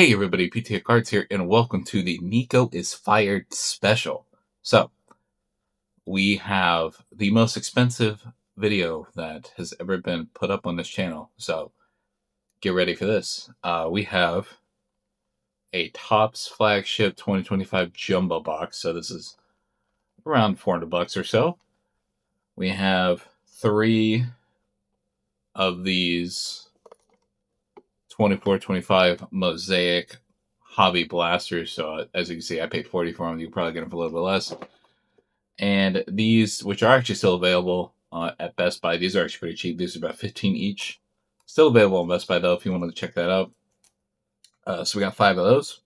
Hey everybody, PTA Cards here, and welcome to the Nico is Fired special. So, we have the most expensive video that has ever been put up on this channel. So, get ready for this. We have a Topps flagship 2025 jumbo box. So, this is around $400 or so. We have 3 of these 24-25 mosaic hobby blasters. So, as you can see, I paid $40 for them. You probably get them for a little bit less. And these, which are actually still available at Best Buy, these are actually pretty cheap. These are about $15 each. Still available on Best Buy, though, if you wanted to check that out. So we got 5 of those.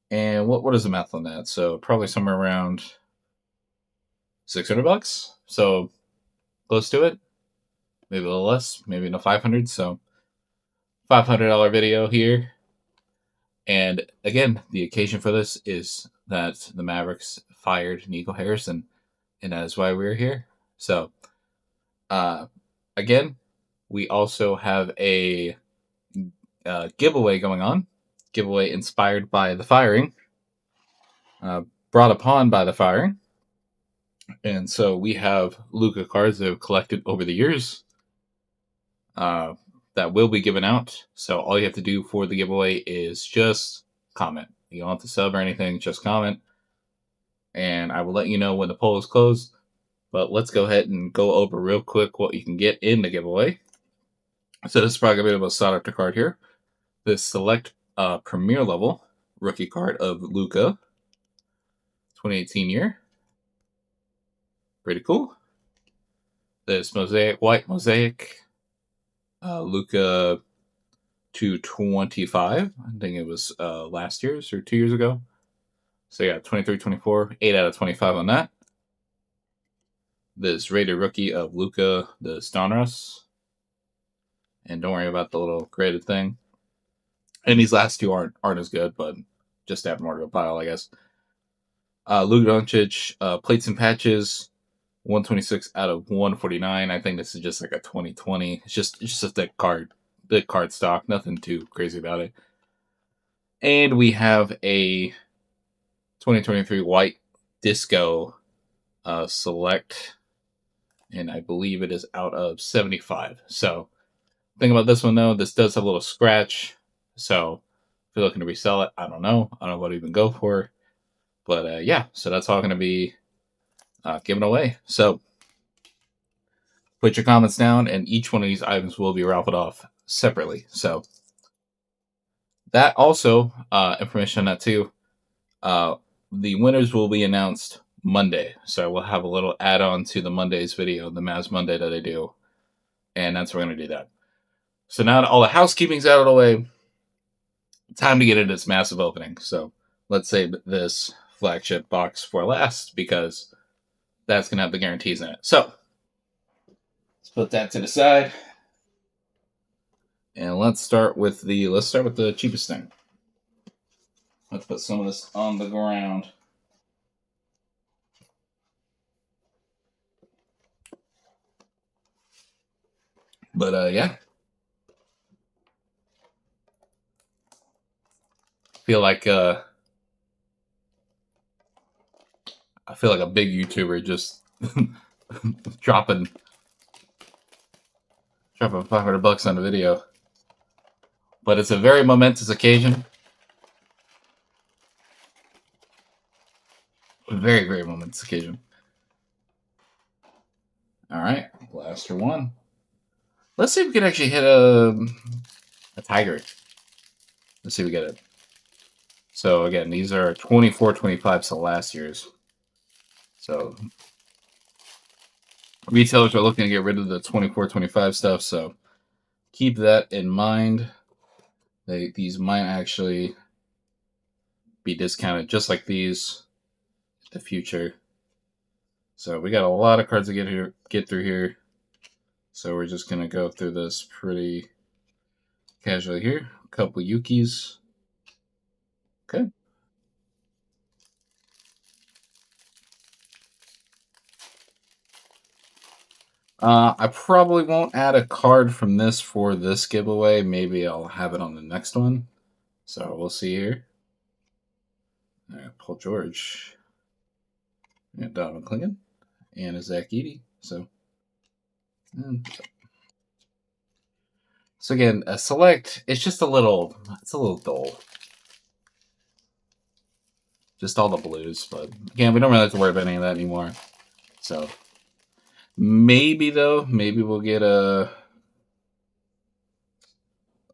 And what is the math on that? So probably somewhere around $600. So close to it. Maybe a little less. Maybe in the 500s. So $500 video here. And again, the occasion for this is that the Mavericks fired Nico Harrison. And that is why we're here. So, again, we also have a giveaway going on. Giveaway inspired by the firing, brought upon by the firing. And so we have Luka cards that have collected over the years that will be given out. So all you have to do for the giveaway is just comment. You don't have to sub or anything, just comment. And I will let you know when the poll is closed. But let's go ahead and go over real quick what you can get in the giveaway. So this is probably going to be the most sought after card here. This select premier level rookie card of Luka, 2018 year. Pretty cool. This white mosaic Luka 225. I think it was last year's or 2 years ago. So yeah, 23-24, 8 out of 25 on that. This rated rookie of Luka, the Donruss. And don't worry about the little graded thing. And these last two aren't as good, but just add more to a pile, I guess. Luka Doncic, plates and patches, 126 out of 149. I think this is just like a 2020. It's just a thick card stock. Nothing too crazy about it. And we have a 2023 white disco select, and I believe it is out of 75. So, thing about this one though, this does have a little scratch. So, if you're looking to resell it, I don't know what to even go for. But yeah, so that's all going to be given away. So put your comments down, and each one of these items will be raffled off separately. So that also, information on that too. The winners will be announced Monday. So we'll have a little add-on to the Monday's video, the Mavs Monday that I do. And that's where we're going to do that. So now that all the housekeeping's out of the way, time to get into this massive opening. So let's save this flagship box for last, because that's going to have the guarantees in it. So let's put that to the side. And let's start with the cheapest thing. Let's put some of this on the ground. But yeah. I feel like a big YouTuber just dropping $500 on a video. But it's a very momentous occasion. A very, very momentous occasion. All right, blaster one. Let's see if we can actually hit a tiger. Let's see if we get it. So again, these are 24-25, so last year's. So retailers are looking to get rid of the 24-25 stuff, so keep that in mind. These might actually be discounted just like these in the future. So we got a lot of cards to get through here. So we're just gonna go through this pretty casually here. A couple Yukis. Okay. I probably won't add a card from this for this giveaway. Maybe I'll have it on the next one. So we'll see here. Paul George. And Donovan Clingan. And a Zach Edey. So again, a select, it's just a little dull. Just all the blues, but again, we don't really have to worry about any of that anymore. So maybe we'll get a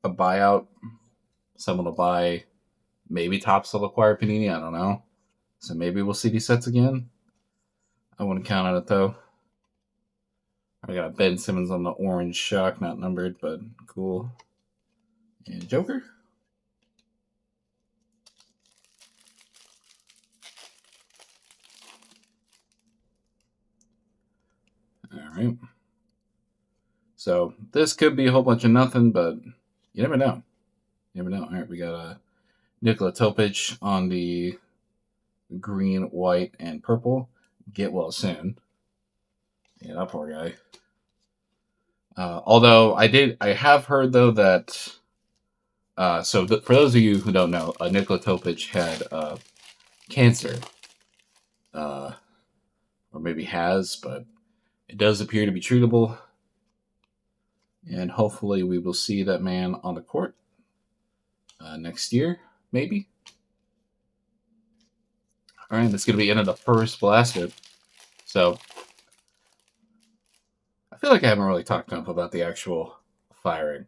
buyout. Someone will buy maybe Topps will acquire Panini. I don't know. So maybe we'll see these sets again. I wouldn't count on it though. I got Ben Simmons on the orange shock, not numbered, but cool. And Joker. All right. So this could be a whole bunch of nothing, but you never know. You never know. All right, we got Nikola Topic on the green, white, and purple. Get well soon. Yeah, that poor guy. Although I have heard though that. For those of you who don't know, Nikola Topic had cancer, or maybe has, but it does appear to be treatable. And hopefully, we will see that man on the court next year, maybe. All right, that's going to be into the first basket. So, I feel like I haven't really talked enough about the actual firing.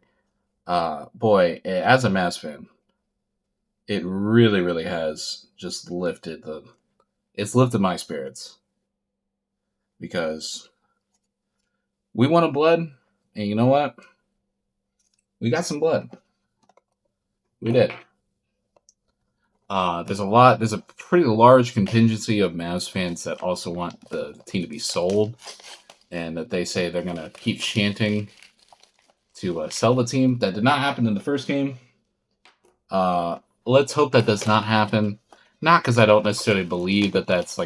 Boy, as a Mavs fan, it really, really has just lifted my spirits because we wanted blood, and you know what? We got some blood. We did. There's a pretty large contingency of Mavs fans that also want the team to be sold, and that they say they're gonna keep chanting to sell the team. That did not happen in the first game. Let's hope that does not happen. Not because I don't necessarily believe that that's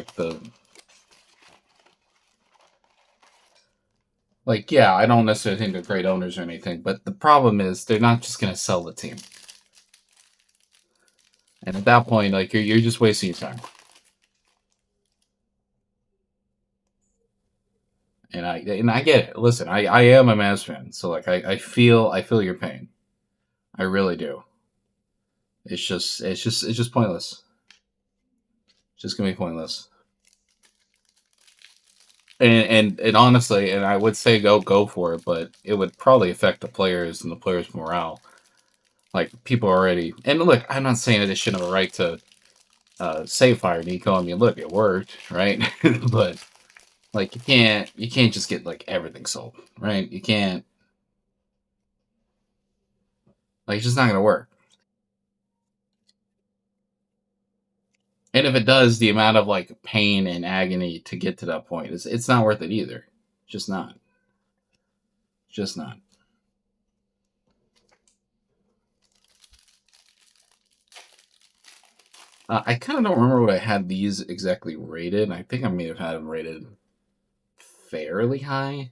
yeah, I don't necessarily think they're great owners or anything, but the problem is they're not just gonna sell the team. And at that point, you're just wasting your time. And I get it. Listen, I am a Mavs fan, so I feel your pain. I really do. It's just pointless. It's just gonna be pointless. And honestly, and I would say go for it, but it would probably affect the players and the players' morale. Like people already, and look, I'm not saying that they shouldn't have a right to say fire Nico. I mean, look, it worked, right? But you can't just get everything sold, right? You can't, it's just not gonna work. And if it does, the amount of pain and agony to get to that point is it's not worth it either. Just not. Just not. I kind of don't remember what I had these exactly rated. I think I may have had them rated fairly high.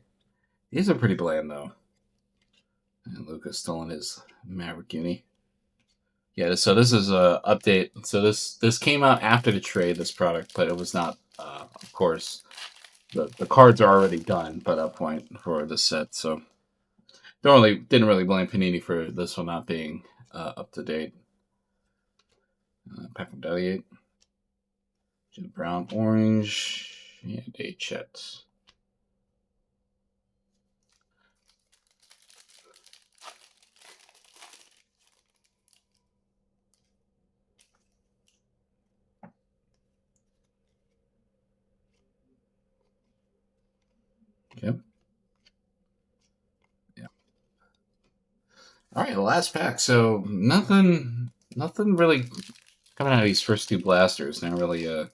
These are pretty bland though. And Luka's still in his Maverick uni. Yeah, so this is a update. So this came out after the trade, this product, but it was not. Of course, the cards are already done by that point for this set. So didn't really blame Panini for this one not being up to date. Pack of Deliate, Jim Brown, orange, and a Chet. Okay. Yeah. All right, the last pack. So nothing really coming out of these first two blasters. Not really a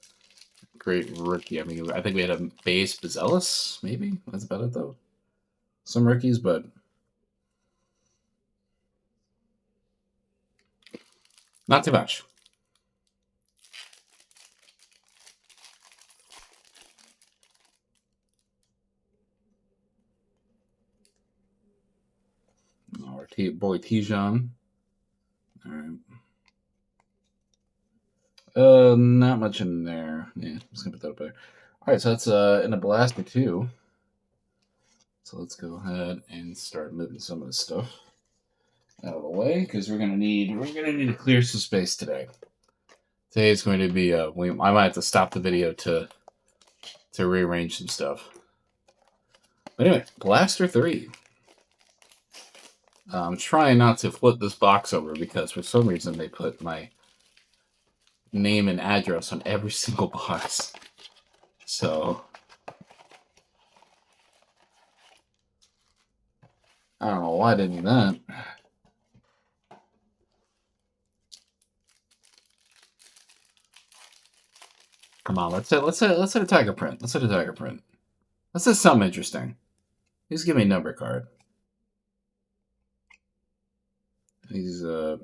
great rookie. I mean, I think we had a base Bazelis, maybe. That's about it, though. Some rookies, but not too much. Our boy Tijan. All right. Not much in there. Yeah, I'm just gonna put that up there. All right, so that's in a blaster too. So let's go ahead and start moving some of this stuff out of the way because we're gonna need to clear some space today. Today is going to be I might have to stop the video to rearrange some stuff. But anyway, blaster 3. I'm trying not to flip this box over because for some reason they put my name and address on every single box. So I don't know why they did that. Come on, let's hit a tiger print. Let's hit a tiger print. Let's hit something interesting. Please give me a number card. These yeah.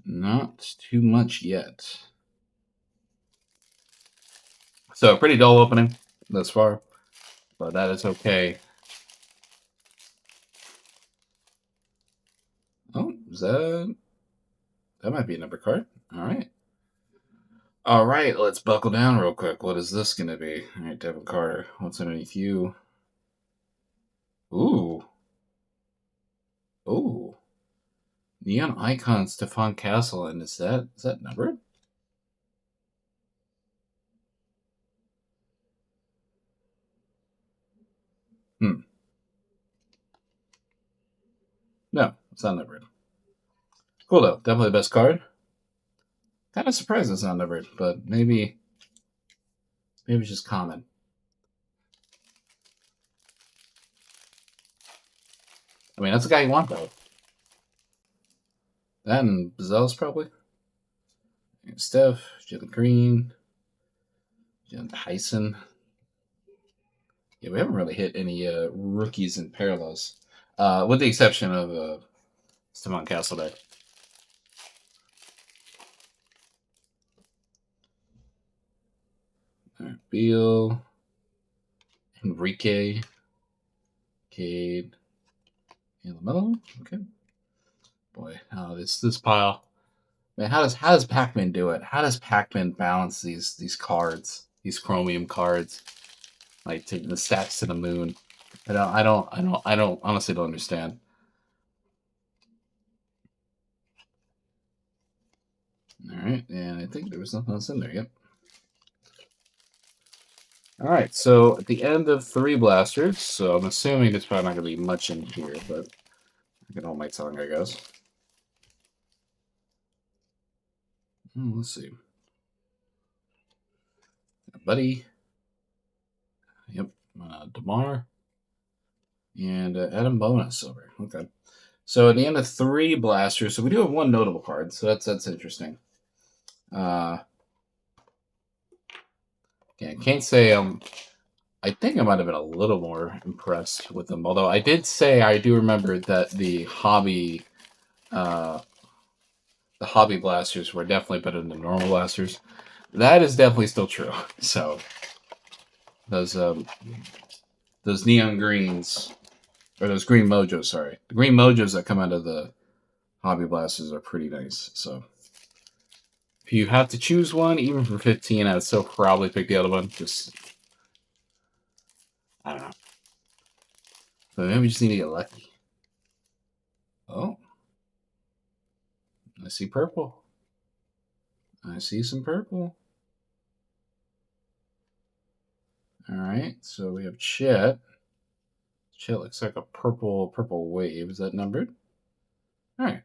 Not too much yet. So pretty dull opening thus far, but that is okay. Oh, is that might be a number card. All right. All right, let's buckle down real quick. What is this going to be? All right, Devin Carter. What's underneath you? Ooh. Ooh. Neon Icon Stefan Castle, and is that numbered? Hmm. No, it's not numbered. Cool though. Definitely the best card. Kind of surprised it's not numbered, but maybe it's just common. I mean, that's the guy you want though. That and Bazel's probably. And Steph, Jalen Green, Jalen Tyson. Yeah, we haven't really hit any rookies and parallels, with the exception of Stephon Castle there. All right, Beal, Enrique, Cade, and LaMelo. Okay. Boy, this pile. Man, how does Pac-Man do it? How does Pac-Man balance these cards, these chromium cards, like taking the stats to the moon? I don't honestly don't understand. All right, and I think there was something else in there. Yep. All right, so at the end of 3 blasters, so I'm assuming there's probably not going to be much in here, but I can hold my tongue, I guess. Let's see. Buddy. Yep. DeMar. And Adam Bonus over. Okay. So at the end of 3 blasters, so we do have one notable card, so that's interesting. Yeah, I can't say I think I might have been a little more impressed with them. Although I did say I do remember that the hobby blasters were definitely better than the normal blasters. That is definitely still true. So those neon greens or those green mojos, sorry, the green mojos that come out of the hobby blasters are pretty nice. So if you have to choose one, even for 15, I'd still probably pick the other one. Just I don't know. But maybe we just need to get lucky. Oh, I see purple. I see some purple. All right, so we have Chet. Chet looks like a purple wave. Is that numbered? All right.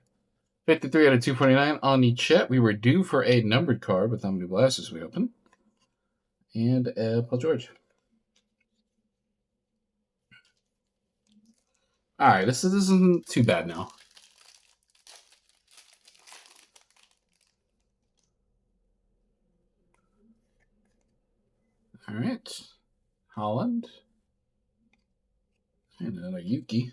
53 out of 249 on the Chet. We were due for a numbered card with how many blasters we open. And Paul George. All right, this isn't too bad now. All right, Holland. And another Yuki.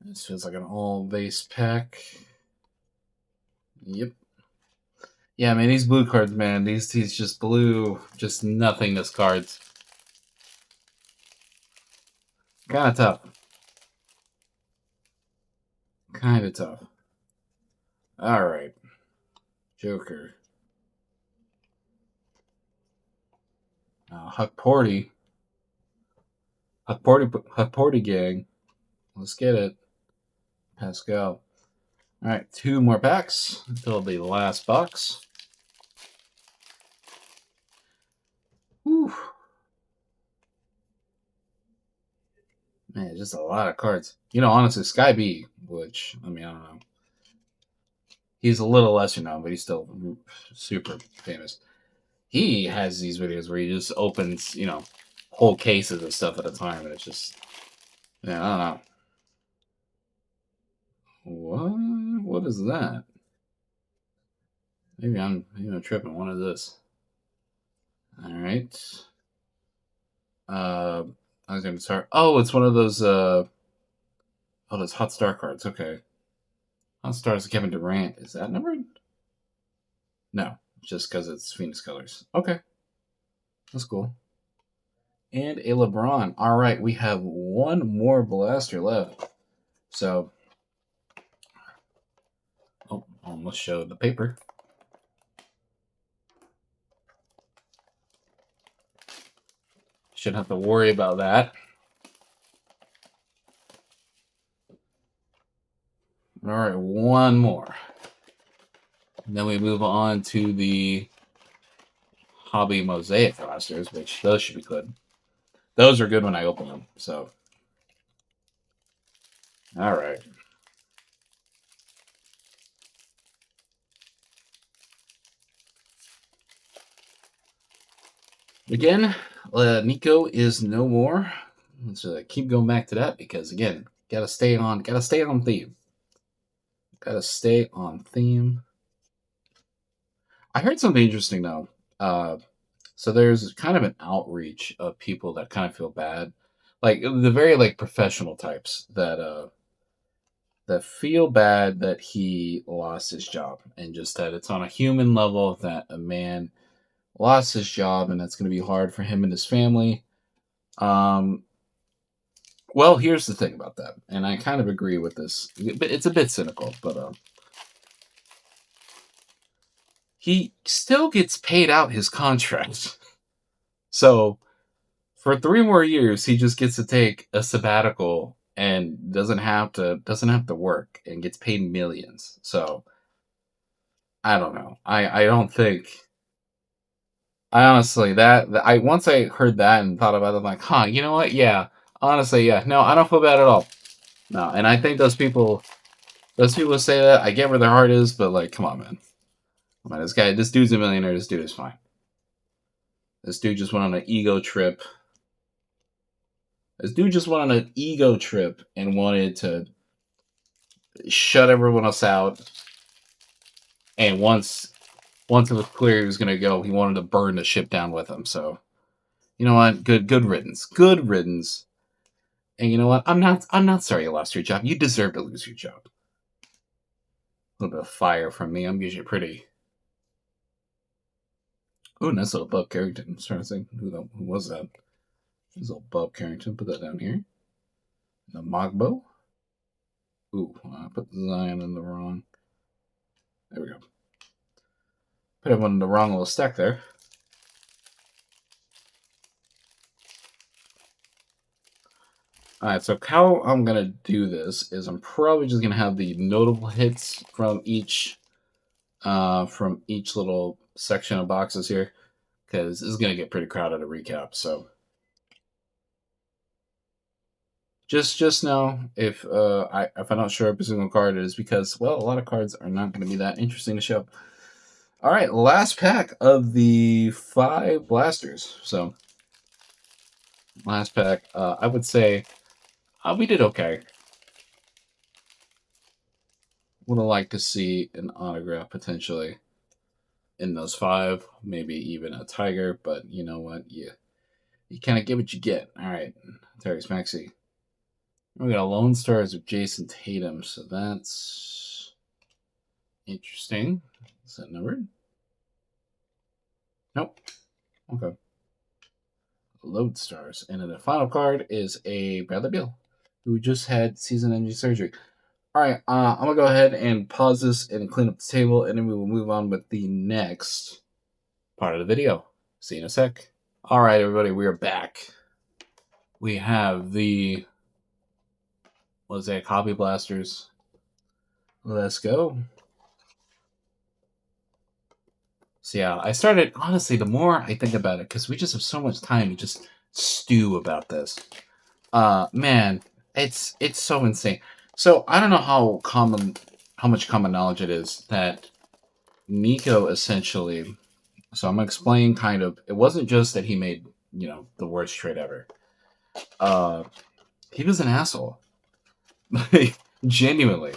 This feels like an all base pack. Yep. Yeah, man, these blue cards, man, these just blue, just nothingness cards. Kind of tough. Kind of tough. All right, Joker. Huck Porty. Huck Porty gang. Let's get it. Pascal. All right, 2 more packs until the last box. Whew. Man, just a lot of cards. You know, honestly, Sky B, which, I mean, I don't know. He's a little lesser known, but he's still super famous. He has these videos where he just opens, you know, whole cases of stuff at a time, and it's just, yeah, I don't know. What is that? Maybe I'm tripping. What is this? All right. I was gonna start. Oh, it's one of those. Oh, those Hot Star cards. Okay. Hot Stars Kevin Durant. Is that numbered? No, just because it's Phoenix colors. Okay, that's cool. And a LeBron. All right, we have one more blaster left. So, oh, almost showed the paper. Shouldn't have to worry about that. All right, one more. And then we move on to the Hobby Mosaic blasters, which those should be good. Those are good when I open them. So, all right. Again, Nico is no more. Let's keep going back to that because again, gotta stay on theme. Gotta stay on theme. I heard something interesting though. So there's kind of an outreach of people that kind of feel bad, like the very like professional types that feel bad that he lost his job and just that it's on a human level that a man lost his job and that's going to be hard for him and his family. Um, well, here's the thing about that, and I kind of agree with this. It's a bit cynical, but he still gets paid out his contract. So for 3 more years, he just gets to take a sabbatical and doesn't have to work and gets paid millions. So I don't know. I don't think. I honestly I once I heard that and thought about it, I'm like, huh, you know what? Yeah, honestly, yeah. No, I don't feel bad at all. No, and I think those people say that. I get where their heart is, but like, come on, man. Come on, this dude's a millionaire. This dude is fine. This dude just went on an ego trip. This dude just went on an ego trip and wanted to shut everyone else out. And once it was clear he was gonna go, he wanted to burn the ship down with him. So you know what? Good riddance. Good riddance. And you know what? I'm not sorry you lost your job. You deserve to lose your job. A little bit of fire from me. I'm usually pretty. Oh, nice little Bob Carrington. I'm trying to think who was that. This little Bob Carrington. Put that down here. The Mogbo. Ooh, I put Zion in the wrong. There we go. Put everyone in the wrong little stack there. Alright, so how I'm going to do this is I'm probably just going to have the notable hits from each little section of boxes here, because this is going to get pretty crowded to recap. So just know if I'm not sure every single card is because, well, a lot of cards are not going to be that interesting to show. All right, last pack of the 5 blasters. So last pack, I would say we did okay. Would have liked to see an autograph potentially in those 5, maybe even a Tiger, but you know what? You kind of get what you get. All right, Tyrese Maxey. We got a Lone Stars of Jason Tatum, so that's interesting. Is that numbered? Nope. Okay. Lodestars. And then the final card is a Bradley Beal, who just had season-ending surgery. All right, I'm going to go ahead and pause this and clean up the table, and then we will move on with the next part of the video. See you in a sec. All right, everybody, we are back. We have the, what is that, Copy Blasters. Let's go. So yeah, I started, honestly, the more I think about it, because we just have so much time to just stew about this. Man, it's so insane. So I don't know how much common knowledge it is that Nico essentially. So I'm gonna explain kind of. It wasn't just that he made the worst trade ever. Uh, he was an asshole, like, genuinely.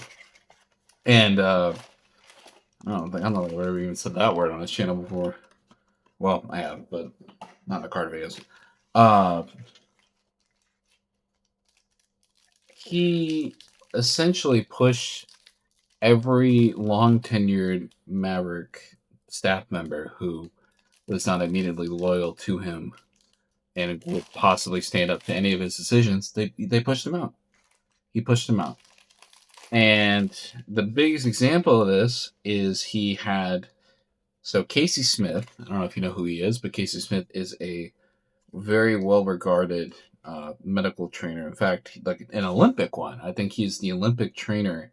And I don't think I've ever even said that word on this channel before. Well, I have, but not in the card videos. He essentially pushed every long tenured Maverick staff member who was not immediately loyal to him and would possibly stand up to any of his decisions. They pushed him out. He pushed him out. And the biggest example of this is he had Casey Smith. I don't know if you know who he is, but Casey Smith is a very well regarded medical trainer. In fact, like an Olympic one. I think he's the Olympic trainer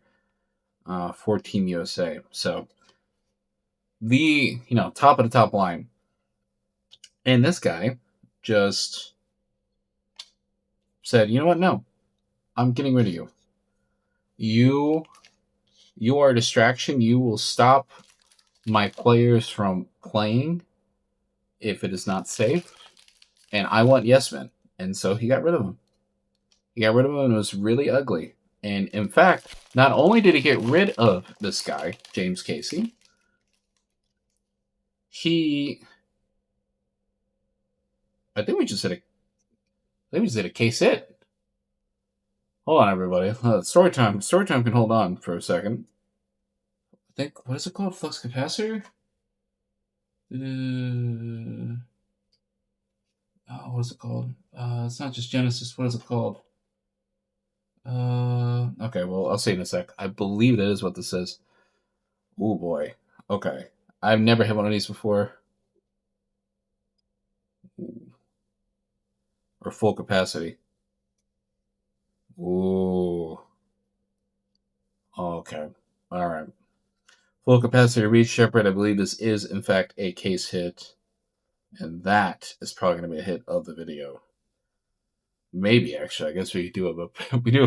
for Team USA. So the top of the top line. And this guy just said, you know what? No, I'm getting rid of you. You are a distraction. You will stop my players from playing if it is not safe. And I want yes men. And so he got rid of him. He got rid of him, and it was really ugly. And in fact, not only did he get rid of this guy, James Casey, I think we just did a case hit. Hold on, everybody. Story time can hold on for a second. I think, what is it called? Flux capacitor? What is it called? It's not just Genesis. What is it called? Okay, well, I'll see in a sec. I believe that is what this is. Oh boy. Okay. I've never had one of these before. Ooh. Or full capacity. Ooh. Okay. All right. Full capacity reach Shepard. I believe this is, in fact, a case hit. And that is probably going to be a hit of the video. Maybe, actually. I guess we do have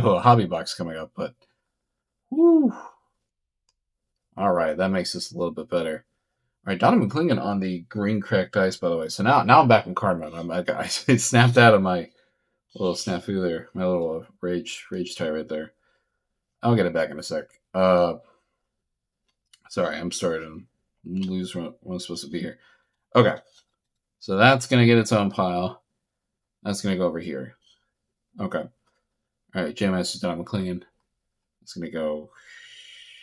a hobby box coming up, but whoo. All right, that makes this a little bit better. All right, Donovan Clingan on the green cracked ice, by the way. So now I'm back in card mode. I snapped out of my little snafu there, my little rage tie right there. I'll get it back in a sec. Sorry, I'm starting to lose when I'm supposed to be here. Okay, so that's gonna get its own pile. That's gonna go over here. Okay. All right, J Master's Donovan Clingan. It's gonna go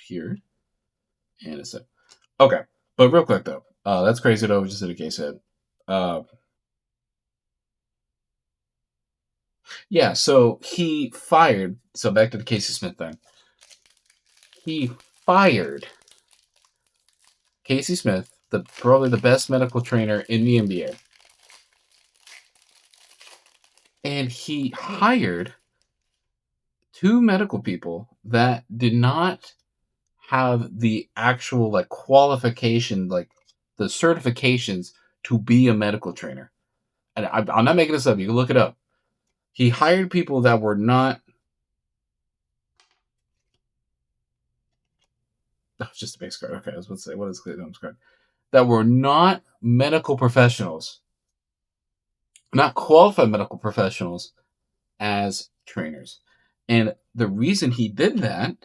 here, and it's it. Okay, but real quick though, that's crazy though. We just did a case hit. Yeah, so he fired. So back to the Casey Smith thing. He fired Casey Smith, probably the best medical trainer in the NBA. And he hired two medical people that did not have the actual qualification, the certifications to be a medical trainer. And I'm not making this up. You can look it up. He hired people that were not. Oh, just a base card. Okay, I was about to say, what is Cleveland's card? That were not medical professionals, not qualified medical professionals as trainers. And the reason he did that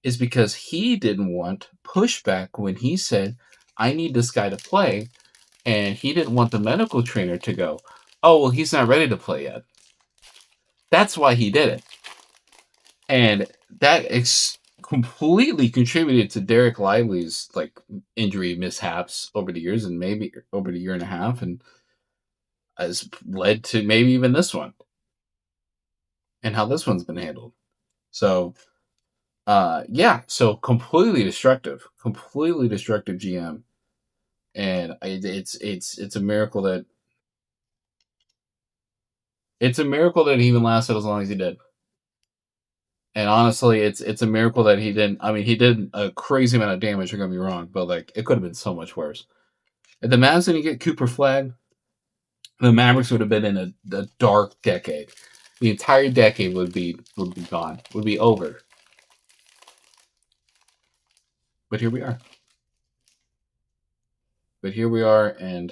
is because he didn't want pushback when he said, I need this guy to play. And he didn't want the medical trainer to go, oh, well, he's not ready to play yet. That's why he did it. And that completely contributed to Derek Lively's like injury mishaps over the years, and maybe over the year and a half, and has led to maybe even this one and how this one's been handled. So, yeah, so completely destructive GM, and it's a miracle that he even lasted as long as he did. And honestly, it's a miracle that he didn't. I mean, he did a crazy amount of damage. Don't get me wrong, but like it could have been so much worse. If the Mavs didn't get Cooper Flag, the Mavericks would have been in a dark decade. The entire decade would be gone. Would be over. But here we are. And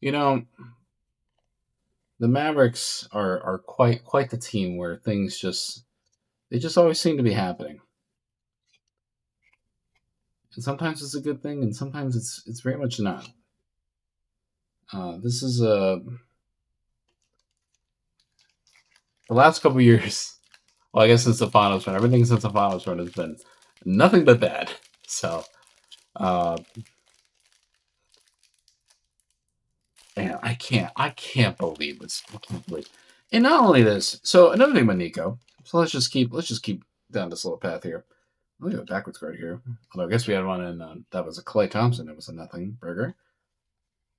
you know, the Mavericks are quite the team where things just always seem to be happening. And sometimes it's a good thing, and sometimes it's very much not. This is the last couple years. Well, I guess since the finals run, everything since the finals run has been nothing but bad. So, uh, man, I can't believe this. I can't believe. And not only this. So another thing about Nico. So let's just keep down this little path here. Look at the backwards card here. Although I guess we had one in that was a Clay Thompson. It was a nothing burger.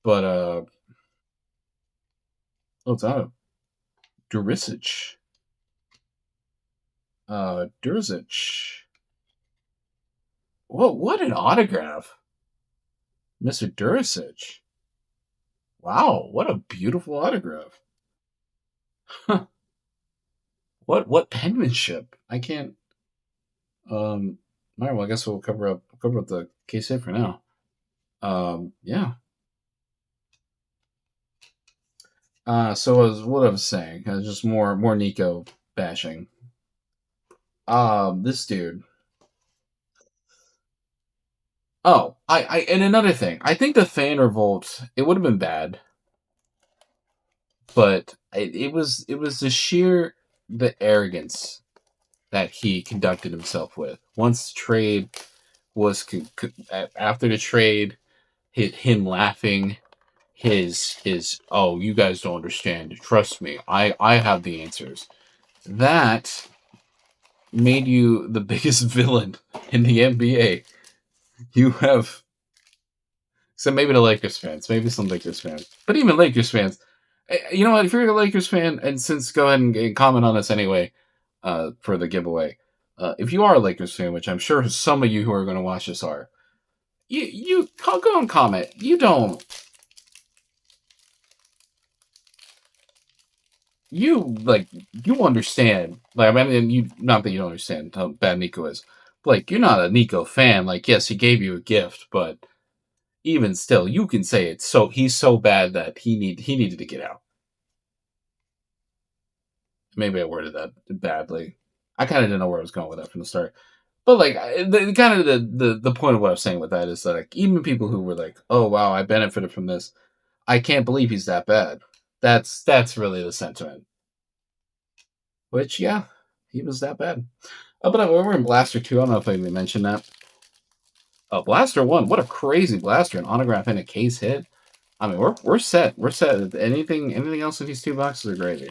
But oh, it's out. Durisic. Durisic. Whoa, what an autograph, Mr. Durisic. Wow, what a beautiful autograph. Huh. What penmanship? I can't. All right. Well, I guess we'll cover up the case hit for now. Yeah. So as what I was saying, just more Nico bashing. This dude. Oh, and another thing. I think the fan revolt. It would have been bad, but it was the arrogance that he conducted himself with. Once the trade was after the trade, him laughing, his oh, you guys don't understand. Trust me, I have the answers. That made you the biggest villain in the NBA. You have so maybe the Lakers fans, maybe some Lakers fans, but even Lakers fans. You know what? If you're a Lakers fan, and since go ahead and comment on this anyway, for the giveaway. If you are a Lakers fan, which I'm sure some of you who are going to watch this are, you go and comment. You understand. Like I mean, you not that you don't understand how bad Nico is. But, like you're not a Nico fan. Like yes, he gave you a gift, but even still, you can say it's so he's so bad that he needed to get out. Maybe I worded that badly. I kind of didn't know where I was going with that from the start. But like kind of the point of what I was saying with that is that like even people who were like, "Oh wow, I benefited from this," I can't believe he's that bad. That's really the sentiment. Which yeah, he was that bad. Oh, but we're in Blaster 2. I don't know if I even mentioned that. Oh, Blaster 1. What a crazy Blaster! An autograph and a case hit. I mean, we're set. We're set. Anything else in these two boxes are gravy.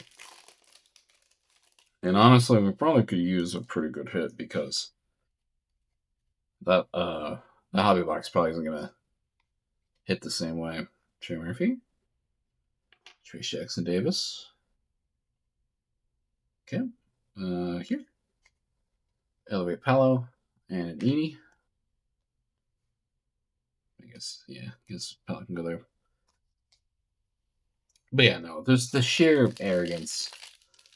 And honestly, we probably could use a pretty good hit because that the hobby box probably isn't gonna hit the same way. Trey Murphy, Trace Jackson Davis. Okay. Here. Elevate Palo and an Edie. I guess Palo can go there. But yeah, no, there's the sheer arrogance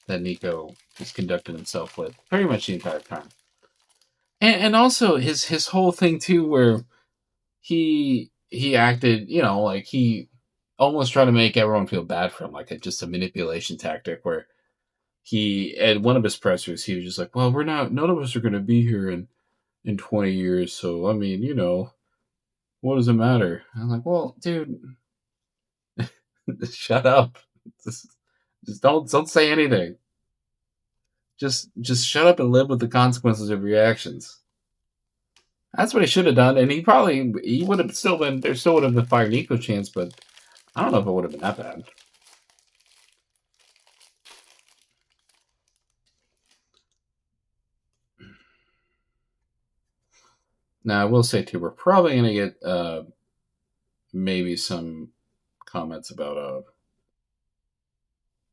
that Nico has conducted himself with pretty much the entire time. And also his whole thing too where he acted, like he almost tried to make everyone feel bad for him, like just a manipulation tactic where he at one of his pressers he was just like, well, none of us are gonna be here in 20 years, so I mean, what does it matter? And I'm like, well, dude, shut up. Just, just don't say anything. Just shut up and live with the consequences of your actions. That's what he should have done, and he would have still been there. Still would have been Fire Nico chance, but I don't know if it would have been that bad. Now I will say too, we're probably gonna get maybe some comments about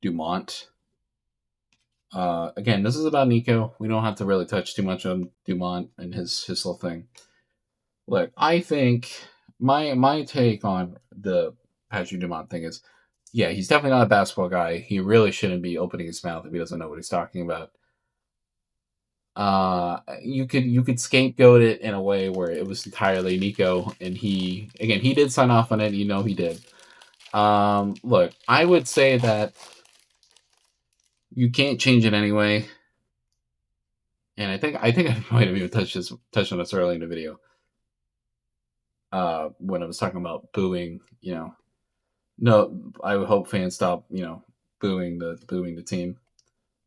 Dumont. Again, this is about Nico. We don't have to really touch too much on Dumont and his whole thing. Look, I think my take on the Patrick Dumont thing is, yeah, he's definitely not a basketball guy. He really shouldn't be opening his mouth if he doesn't know what he's talking about. You could scapegoat it in a way where it was entirely Nico, and he did sign off on it. You know he did. Look, I would say that you can't change it anyway, and I think I might have even touched on this early in the video. When I was talking about booing, no, I would hope fans stop, booing the team,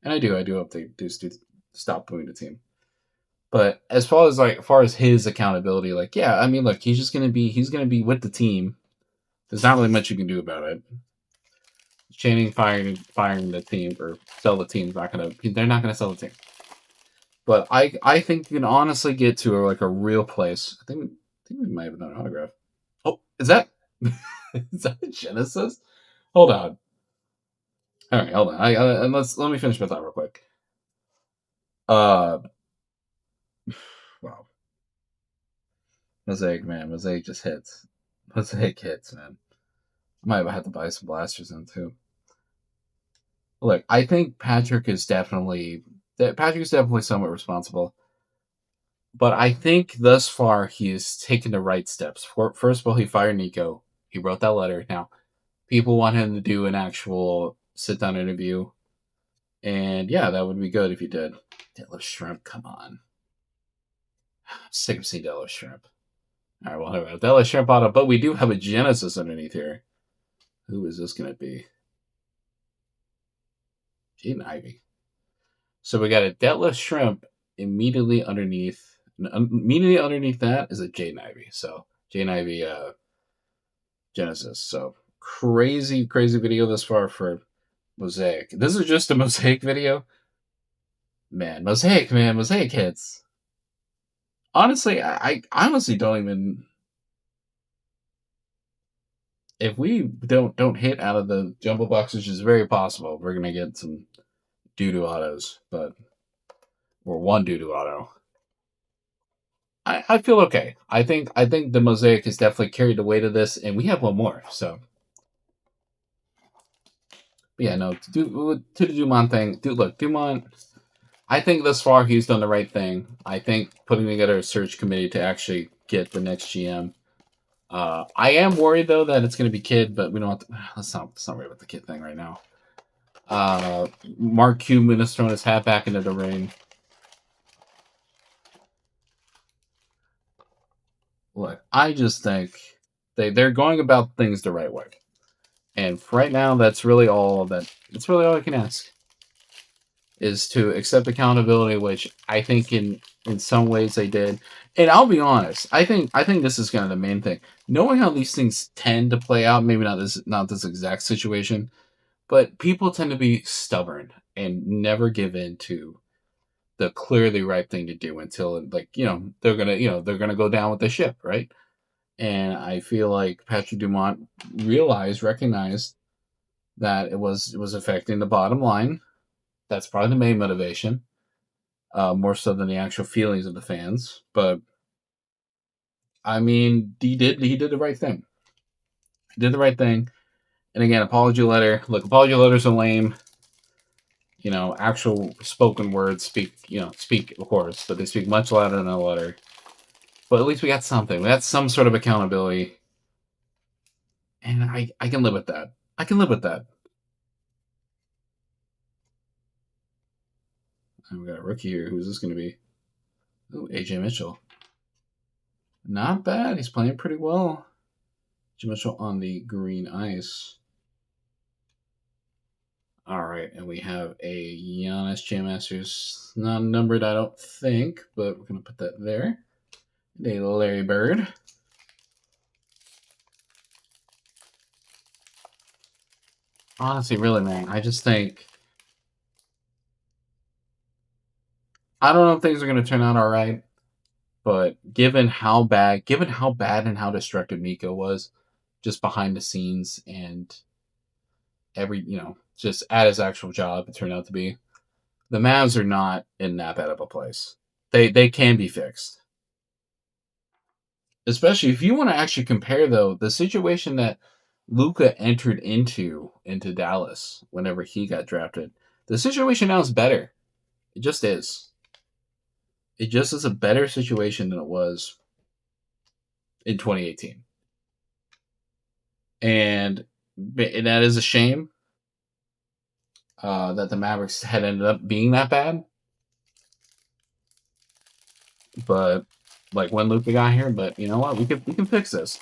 and I do hope they do stop booing the team. But as far as his accountability, like, yeah, I mean, look, he's gonna be with the team. There's not really much you can do about it. Channing firing the team or sell the team's not gonna. They're not gonna sell the team. But I think you can honestly get to a real place. I think we might have done an autograph. Oh, is that is that a Genesis? Hold on. All right, hold on. Let me finish my thought real quick. Uh, wow. Mosaic, man. Mosaic just hits. Mosaic hits, man. I might have to buy some blasters in too. Look, I think Patrick is definitely somewhat responsible, but I think thus far he has taken the right steps. First of all, he fired Nico. He wrote that letter. Now people want him to do an actual sit down interview, and yeah, that would be good if he did. Dallas Shrimp, come on. I'm sick of seeing Dallas Shrimp. All right, well, anyway, Dallas Shrimp auto, but we do have a Genesis underneath here. Who is this going to be? Jaden Ivey. So we got a Detlef Shrimp immediately underneath. Immediately underneath that is a Jaden Ivey. So Jaden Ivey Genesis. So crazy, crazy video this far for Mosaic. This is just a Mosaic video. Man, Mosaic hits. Honestly, I honestly don't even. If we don't hit out of the jumbo box, which is very possible, we're gonna get some doo-doo autos, or one doo-doo auto. I feel okay. I think the Mosaic has definitely carried the weight of this, and we have one more. So, but yeah, no, to the Dumont thing. Look, Dumont. I think thus far he's done the right thing. I think putting together a search committee to actually get the next GM. I am worried though that it's going to be Kid, but we don't. Have to, let's not worry about the Kid thing right now. Mark Cuban has thrown his hat back into the ring. Look, I just think they're going about things the right way. And for right now, that's really all I can ask is to accept accountability, which I think in some ways they did. And I'll be honest, I think this is kind of the main thing. Knowing how these things tend to play out, maybe not this exact situation, but people tend to be stubborn and never give in to the clearly right thing to do until they're gonna go down with the ship, right? And I feel like Patrick Dumont recognized that it was affecting the bottom line. That's probably the main motivation, more so than the actual feelings of the fans. But I mean, he did the right thing. He did the right thing. And again, apology letter. Look, apology letters are lame. Actual spoken words speak of course, but they speak much louder than a letter. But at least we got something. We got some sort of accountability, and I can live with that. I can live with that. And we got a rookie here. Who's this going to be? Oh, AJ Mitchell. Not bad. He's playing pretty well. AJ Mitchell on the green ice. All right, and we have a Giannis J Masters, not numbered, I don't think, but we're gonna put that there. And a Larry Bird. Honestly, really, man, I just think I don't know if things are gonna turn out all right, but given how bad and how destructive Nico was, just behind the scenes and just at his actual job, it turned out to be. The Mavs are not in that bad of a place. They can be fixed. Especially if you want to actually compare though the situation that Luka entered into Dallas whenever he got drafted. The situation now is better. It just is. It just is a better situation than it was in 2018. And that is a shame that the Mavericks had ended up being that bad. But like when Luka got here, but you know what? We can fix this.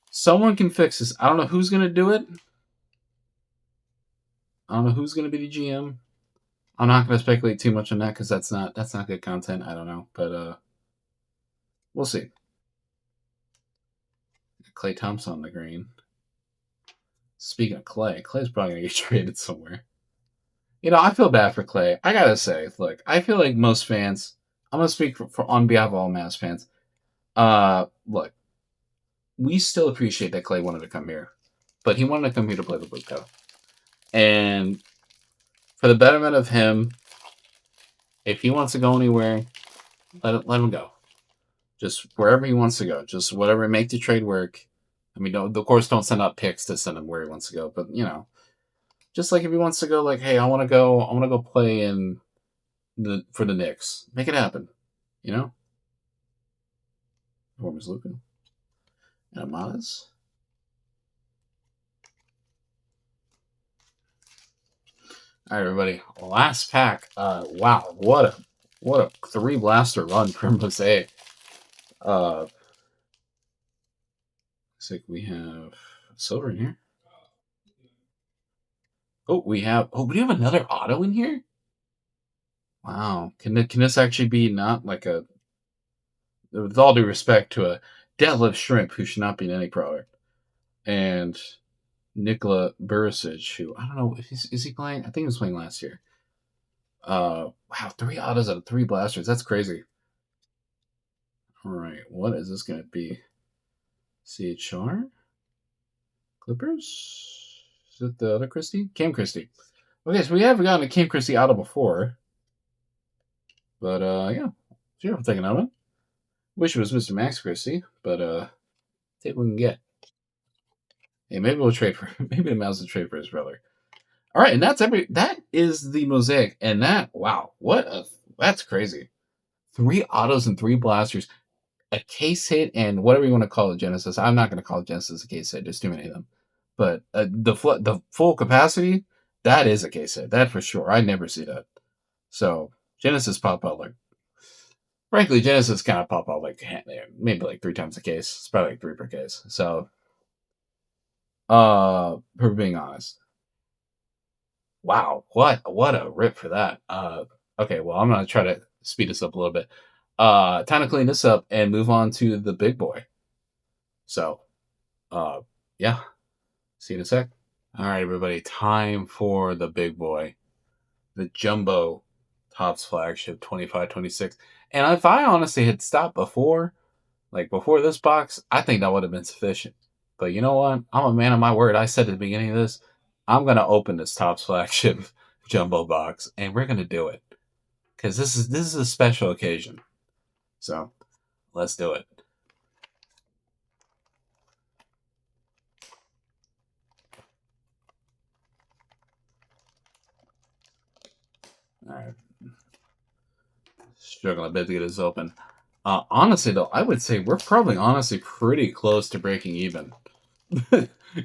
Someone can fix this. I don't know who's gonna do it. I don't know who's gonna be the GM. I'm not gonna speculate too much on that because that's not good content. I don't know, but we'll see. Clay Thompson on the green. Speaking of Clay, Clay's probably gonna get traded somewhere. I feel bad for Clay. I gotta say, look, I feel like most fans. I'm gonna speak for on behalf of all Mavs fans. Look, we still appreciate that Clay wanted to come here, but he wanted to come here to play with Luka. And for the betterment of him, if he wants to go anywhere, let him go. Just wherever he wants to go. Just whatever, make the trade work. I mean, of course, don't send out picks to send him where he wants to go. But just like if he wants to go, like, hey, I want to go play for the Knicks. Make it happen. You know. Performance Luka and Amadas. All right, everybody. Last pack. Wow, what a three blaster run from Mosaic. Looks like we have silver in here. We have another auto in here. Wow, can this actually be not like a? With all due respect to a deadlift shrimp who should not be in any product, and Nikola Burisic, who I don't know if is he playing. I think he was playing last year. Wow, three autos out of three blasters. That's crazy. All right, what is this going to be? CHR? Clippers? Is it the other Christie? Cam Christie. Okay, so we haven't gotten a Cam Christie auto before. But, yeah. Sure, I'm taking that one. Wish it was Mr. Max Christie, but, take what we can get. Hey, maybe we'll trade for, maybe the Mavs will trade for his brother. All right, and that is the mosaic. And wow, that's crazy. Three autos and three blasters. A case hit and whatever you want to call it, Genesis. I'm not going to call it Genesis a case hit. There's too many of them. But the full capacity, that is a case hit. That for sure. I never see that. So Genesis pop out frankly, Genesis kind of pop out maybe like three times a case. It's probably like three per case. So, for being honest, wow, what a rip for that. Okay, well I'm gonna try to speed this up a little bit. Time to clean this up and move on to the big boy. So, yeah. See you in a sec. All right, everybody. Time for the big boy, the Jumbo Topps Flagship 25-26. And if I honestly had stopped before this box, I think that would have been sufficient. But you know what? I'm a man of my word. I said at the beginning of this, I'm going to open this Topps Flagship Jumbo box, and we're going to do it. Because this is a special occasion. So, let's do it. All right. Struggling a bit to get this open. Honestly, though, I would say we're probably honestly pretty close to breaking even.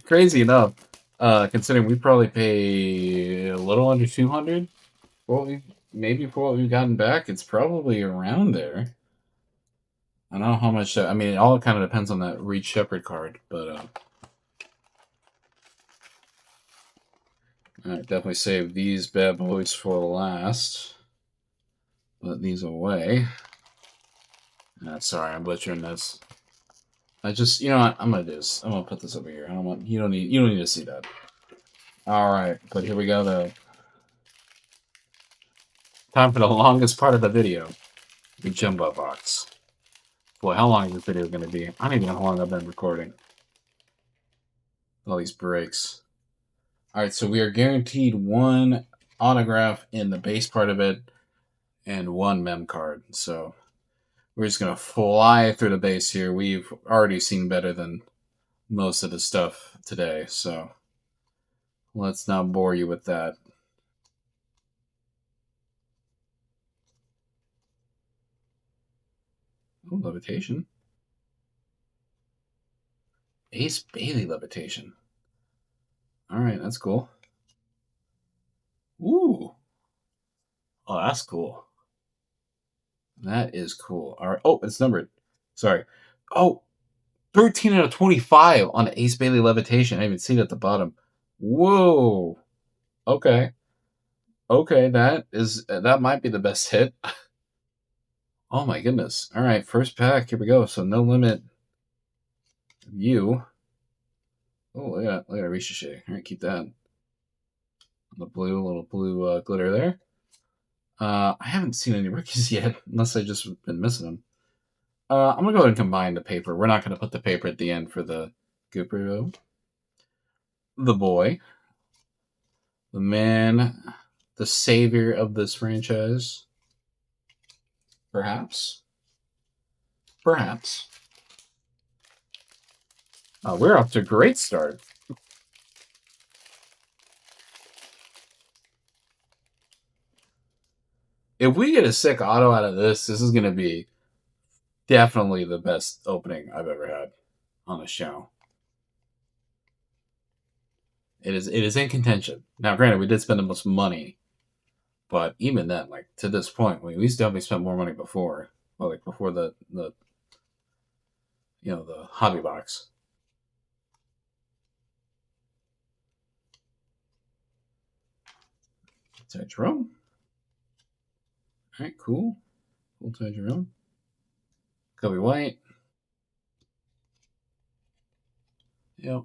Crazy enough, considering we probably pay a little under 200 for what we've gotten back. It's probably around there. I don't know how much. I mean, it all kind of depends on that Reed Shepherd card, but All right, definitely save these bad boys for last. Put these away. Sorry, I'm butchering this. I just, you know what? I'm gonna do this. I'm gonna put this over here. I don't want you don't need to see that. All right, but here we go. The time for the longest part of the video, the jumbo box. Boy, how long is this video gonna be? I don't even know how long I've been recording. All these breaks. All right, so we are guaranteed one autograph in the base part of it and one mem card. So we're just gonna fly through the base here. We've already seen better than most of the stuff today, so let's not bore you with that. Oh, levitation. Ace Bailey levitation. All right, that's cool. Ooh. Oh, that's cool. That is cool. All right. Oh, it's numbered. Sorry. Oh, 13 out of 25 on Ace Bailey levitation. I didn't even see it at the bottom. Whoa. Okay. Okay, that might be the best hit. Oh my goodness. All right, first pack. Here we go. So no limit. You. Oh, look at Ricochet. All right, keep that. The blue, little blue glitter there. I haven't seen any rookies yet, unless I just been missing them. I'm gonna go ahead and combine the paper. We're not gonna put the paper at the end for the Gooper. The boy, the man, the savior of this franchise. Perhaps. Perhaps. We're off to a great start. If we get a sick auto out of this, this is gonna be definitely the best opening I've ever had on the show. It is in contention. Now, granted, we did spend the most money, but even then, like to this point, we definitely spent more money before. Well, like before the the hobby box. Ty Jerome. All right, cool. Cool Ty Jerome. Kobe White. Yep.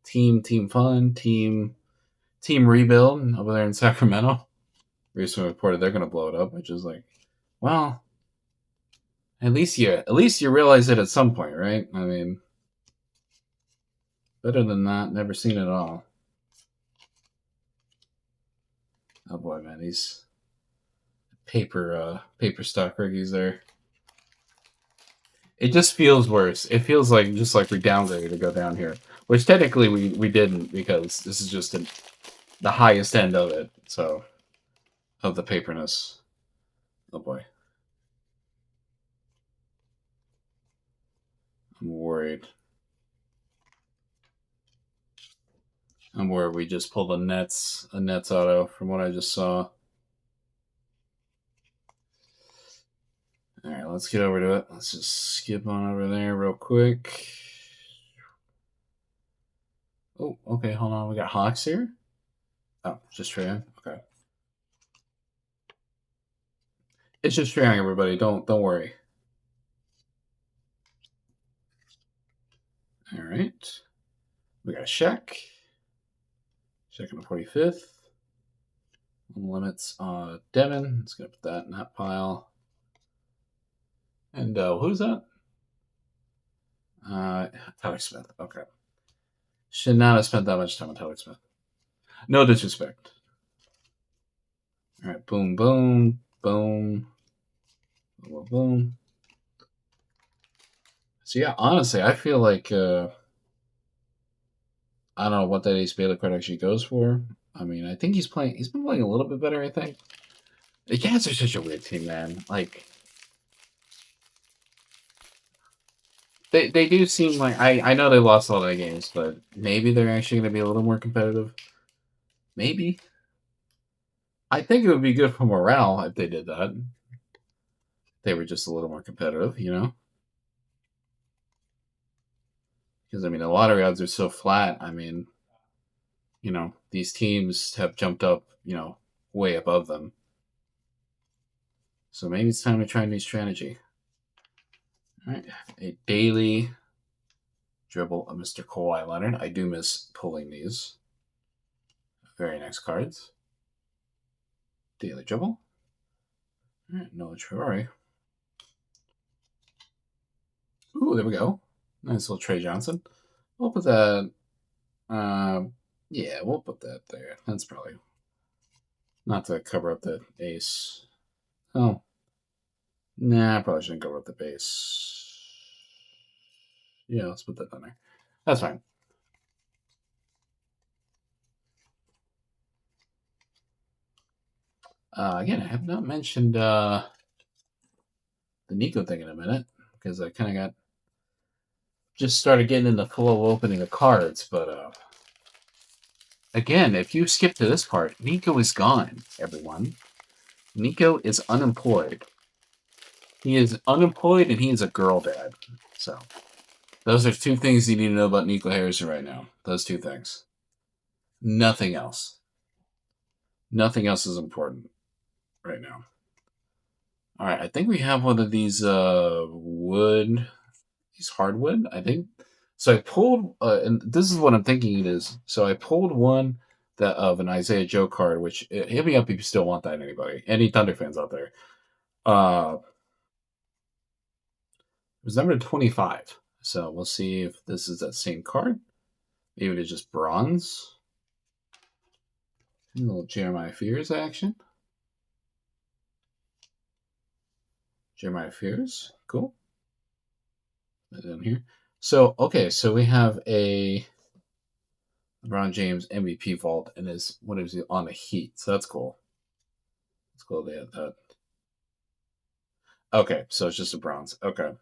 Team fun. Team rebuild over there in Sacramento. Recently reported they're gonna blow it up, which is like, well, at least you realize it at some point, right? I mean, better than not, never seen it all. Oh boy, man, these paper stock rookies there. It just feels worse. It feels like just like we downgraded to go down here, which technically we didn't because this is just the highest end of it. So of the paperness. Oh boy, I'm worried. I'm worried we just pulled a Nets auto from what I just saw. All right, let's get over to it. Let's just skip on over there real quick. Oh, okay, hold on. We got Hawks here. Oh, just Trae. Okay. It's just Trae, everybody. Don't worry. All right. We got Shaq. Shaq on the 45th. Limits Devin. Let's go put that in that pile. And who's that? Tyler Smith. Okay. Should not have spent that much time on Tyler Smith. No disrespect. All right. Boom, boom, boom, boom, boom. So yeah, honestly, I feel like I don't know what that Ace Bailey card actually goes for. I mean, I think he's been playing a little bit better. I think the Cats are such a weird team, man. Like they do seem like I know they lost all their games, but maybe they're actually going to be a little more competitive. Maybe. I think it would be good for morale if they did that. They were just a little more competitive, you know? Because, I mean, the lottery odds are so flat. I mean, these teams have jumped up, way above them. So maybe it's time to try a new strategy. All right, a daily dribble of Mr. Kawhi Leonard. I do miss pulling these. Very nice cards. Daily dribble. All right, Noah Troy. Ooh, there we go. Nice little Trey Johnson. We'll put that. Yeah, we'll put that there. That's probably not to cover up the ace. Oh, nah, I probably shouldn't cover up the base. Yeah, let's put that on there. That's fine. Again, I have not mentioned the Nico thing in a minute because I kind of just started getting in the flow of opening the cards. But again, if you skip to this part, Nico is gone, everyone. Nico is unemployed. He is unemployed and he is a girl dad. So those are two things you need to know about Nico Harrison right now. Those two things. Nothing else. Nothing else is important right now. All right, I think we have one of these these hardwood, I think. So I pulled, and this is what I'm thinking it is. So I pulled one that of an Isaiah Joe card, which hit me up if you still want that. Anybody, any Thunder fans out there? It was number 25. So we'll see if this is that same card. Maybe it's just bronze. A little Jeremiah Fears action. Jeremiah Fears, cool. Put it in here. So okay, so we have a LeBron James MVP vault, and what is he on the Heat? So that's cool. That's cool. They had that. Okay, so it's just a bronze. Okay.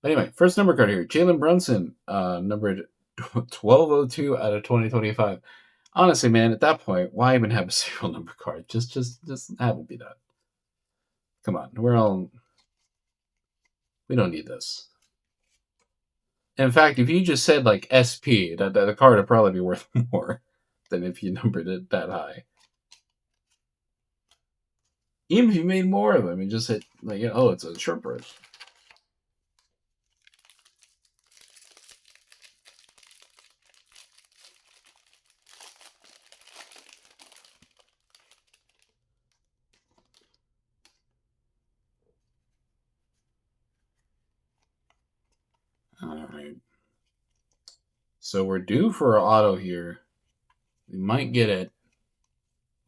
Anyway, first number card here, Jalen Brunson, numbered 1202 out of 2025. Honestly, man, at that point, why even have a serial number card? Just have it be that. Come on, we don't need this. In fact, if you just said like SP, that the card would probably be worth more than if you numbered it that high. Even if you made more of them and just hit like, oh, it's a short bridge. All right. So we're due for our auto here. We might get it.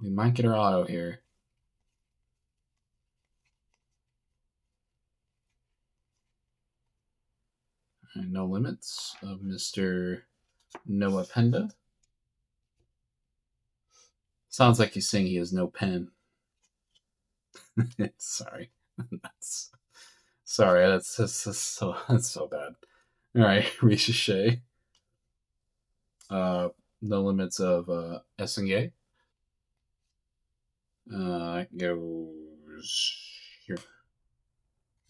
We might get our auto here. And no limits of Mr. Noah Penda. Sounds like he's saying he has no pen. Sorry. Sorry, that's so bad. All right, Risha Shea. No limits of Essengay. Goes here.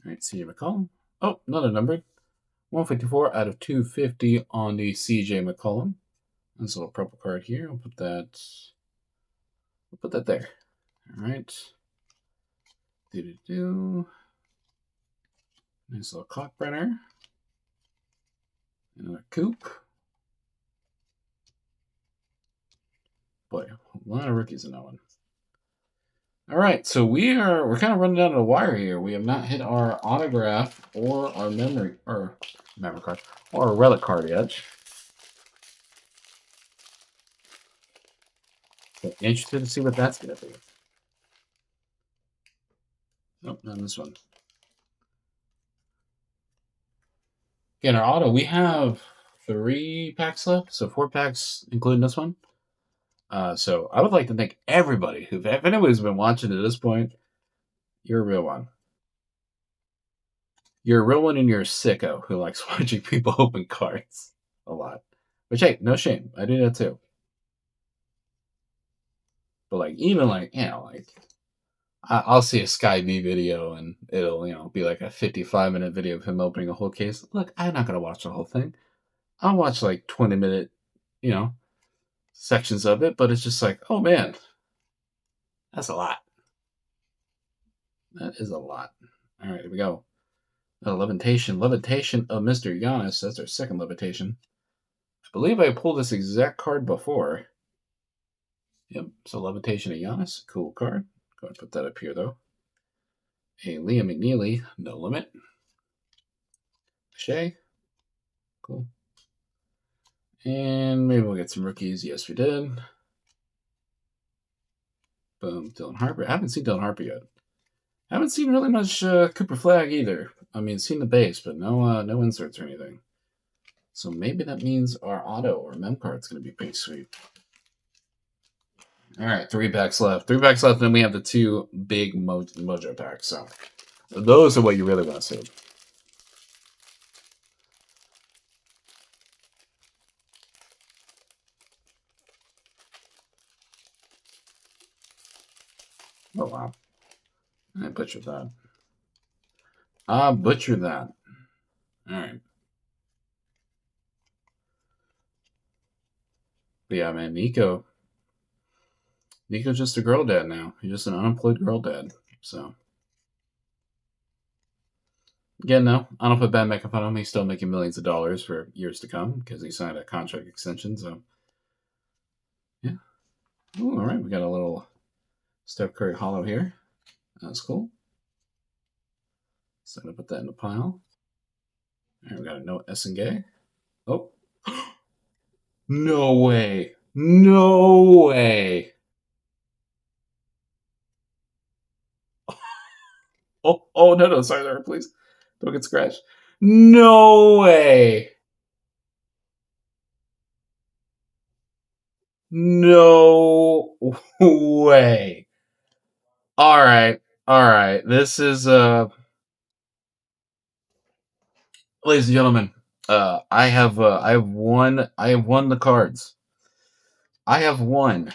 All right, CJ McCollum. Oh, another numbered. 154 out of 250 on the CJ McCollum. This little purple card here. We'll put that there. All right. Nice little Clockbrenner. Another Coop. Boy, a lot of rookies in that one. All right, so we're kind of running down the wire here. We have not hit our autograph or our memory card or a relic card yet. So interested to see what that's going to be. Nope, not this one. Again, our auto, we have 3 packs left, so 4 packs including this one. So I would like to thank everybody if anybody's been watching to this point, you're a real one. You're a real one and you're a sicko who likes watching people open cards a lot. Which, hey, no shame. I do that too. But I'll see a Sky B video and it'll, be like a 55-minute video of him opening a whole case. Look, I'm not going to watch the whole thing. I'll watch like 20-minute you know, sections of it, but it's just like, oh man, that's a lot. That is a lot. All right, here we go. Levitation of Mr. Giannis. That's our second levitation. I believe I pulled this exact card before. Yep, so levitation of Giannis. Cool card. Go ahead and put that up here, though. A Liam McNeely, no limit. Shea. Cool. And maybe we'll get some rookies. Yes, we did. Boom. Dylan Harper. I haven't seen Dylan Harper yet. I haven't seen really much Cooper Flag either. I mean, seen the base, but no inserts or anything. So maybe that means our auto or mem card is going to be pretty sweet. All right, 3 packs left. 3 packs left, and then we have the 2 big Mojo packs. So those are what you really want to see. Oh, wow. I butchered that. I butchered that. All right. But yeah, man, Nico's just a girl dad now. He's just an unemployed girl dad. So again, no, I don't put bad makeup on him. He's still making millions of dollars for years to come because he signed a contract extension. So yeah. Ooh, all right, we got a little Steph Curry hollow here. That's cool. So I'm gonna put that in the pile. All right, we got a no S and Gay. Oh, no way! No way! Oh no, sorry, please don't get scratched. No way! No way! All right. This is ladies and gentlemen. I have won the cards. I have won.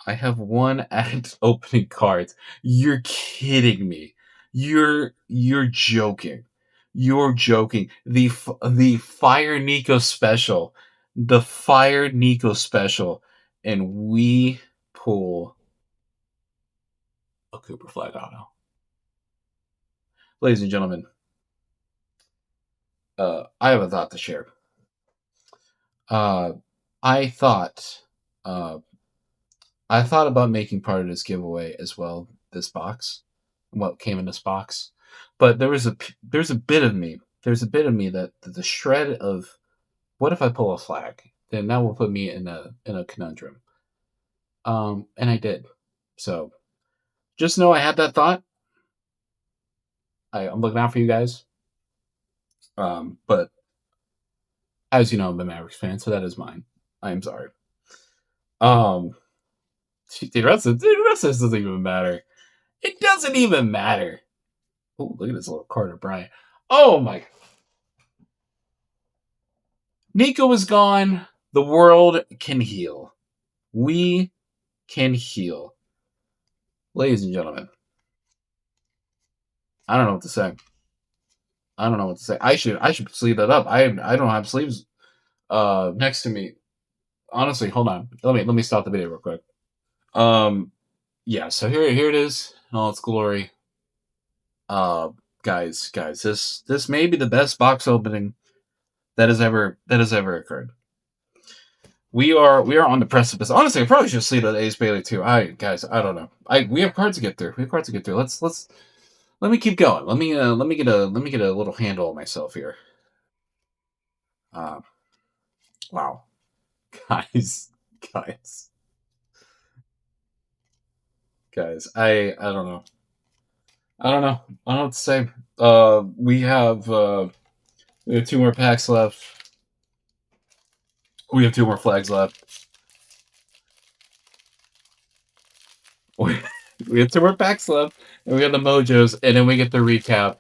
I have won at opening cards. You're kidding me. You're joking. You're joking. The Fire Nico special. The Fire Nico special. And we pull a Cooper Flag auto. Ladies and gentlemen, I have a thought to share. Uh, I thought uh, I thought about making part of this giveaway as well. This box, what came in this box, but there's a bit of me. There's a bit of me that the shred of what if I pull a flag? Then that will put me in a conundrum. And I did. So just know I had that thought. I'm looking out for you guys. But as you know, I'm a Mavericks fan, so that is mine. I am sorry. Um, the rest of this doesn't even matter. It doesn't even matter. Oh, look at this little Carter Bryant. Oh my. Nico is gone. The world can heal. We can heal. Ladies and gentlemen, I don't know what to say. I don't know what to say. I should sleeve that up. I don't have sleeves next to me. Honestly, hold on. Let me stop the video real quick. Yeah, so here it is in all its glory. Guys, this may be the best box opening that has ever occurred. We are on the precipice. Honestly, I probably should sleep at Ace Bailey too. I don't know. We have cards to get through. Let me keep going. Let me get a little handle on myself here. Uh, wow, guys, guys. I don't know. I don't know. I don't know what to say. We have 2 more packs left. We have 2 more flags left. We have 2 more packs left, and we got the mojos, and then we get the recap.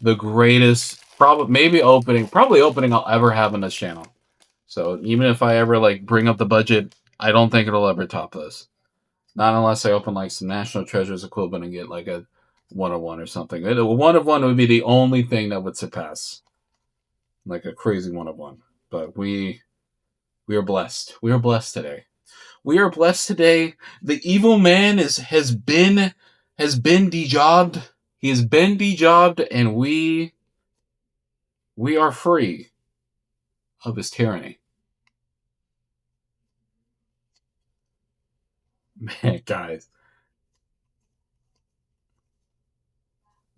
The greatest, probably opening I'll ever have on this channel. So even if I ever like bring up the budget, I don't think it'll ever top this. Not unless I open like some National Treasures equivalent and get like a 101 or something. A 1 of 1 would be the only thing that would surpass like a crazy 1 of 1. But we We are blessed. We are blessed today. We are blessed today. The evil man has been dejobbed. He has been dejobbed, and we are free of his tyranny. Man, guys.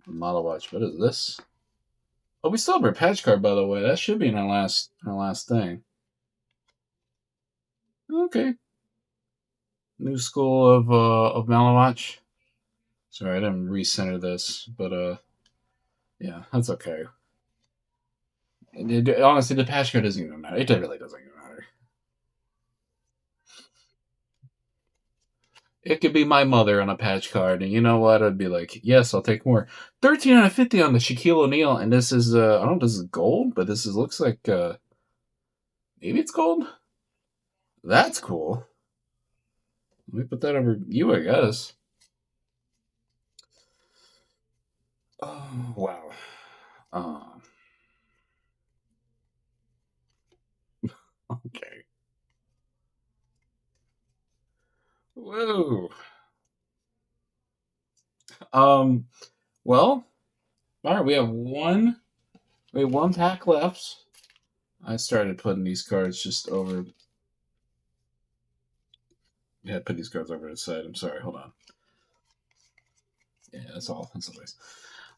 Model watch. What is this? Oh, we still have our patch card, by the way. That should be in our last thing. Okay. New school of Malawatch. Sorry, I didn't recenter this, but yeah, that's okay. Honestly, the patch card doesn't even matter. It really doesn't even matter. It could be my mother on a patch card, and you know what? I'd be like, yes, I'll take more. 13 out of 50 on the Shaquille O'Neal, and this is I don't know if this is gold, but this looks like maybe it's gold. That's cool. Let me put that over you, I guess. Oh wow. Um, okay. Whoa. Um. Well, all right. We have one pack left. I started putting these cards just over. Yeah, put these cards over to the side. I'm sorry. Hold on. Yeah, that's all. That's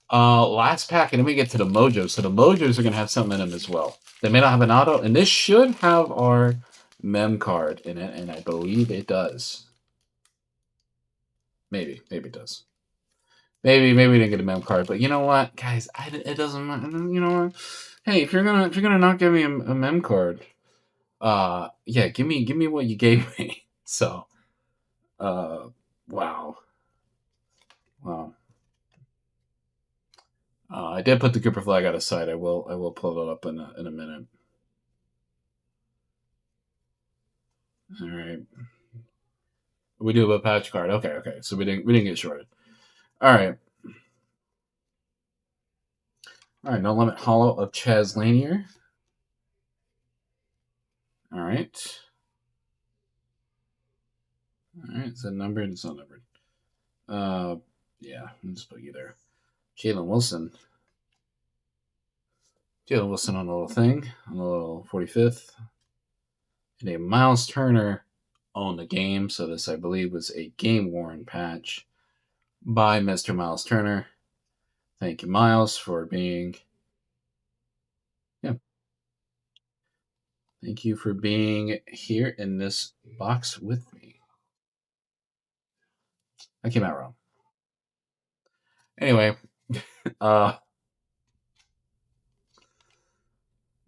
all. Last pack, and then we get to the Mojos. So the Mojos are gonna have something in them as well. They may not have an auto, and this should have our mem card in it, and I believe it does. Maybe it does. Maybe we didn't get a mem card, but you know what, guys? It doesn't matter. You know what? Hey, if you're gonna not give me a mem card, yeah, give me what you gave me. So, uh, wow. I did put the Cooper flag out of sight. I will pull it up in a minute. All right. We do have a patch card. Okay. So we didn't get shorted. All right. No limit hollow of Chaz Lanier. All right. Is that numbered? It's not numbered. Yeah. I'll just put you there. Jalen Wilson. Jalen Wilson on the little thing, on the little 45th. And a Miles Turner owned the game. So this, I believe, was a game-worn patch by Mr. Miles Turner. Thank you, Miles, for being. Yeah. Thank you for being here in this box with me. I came out wrong. Anyway, all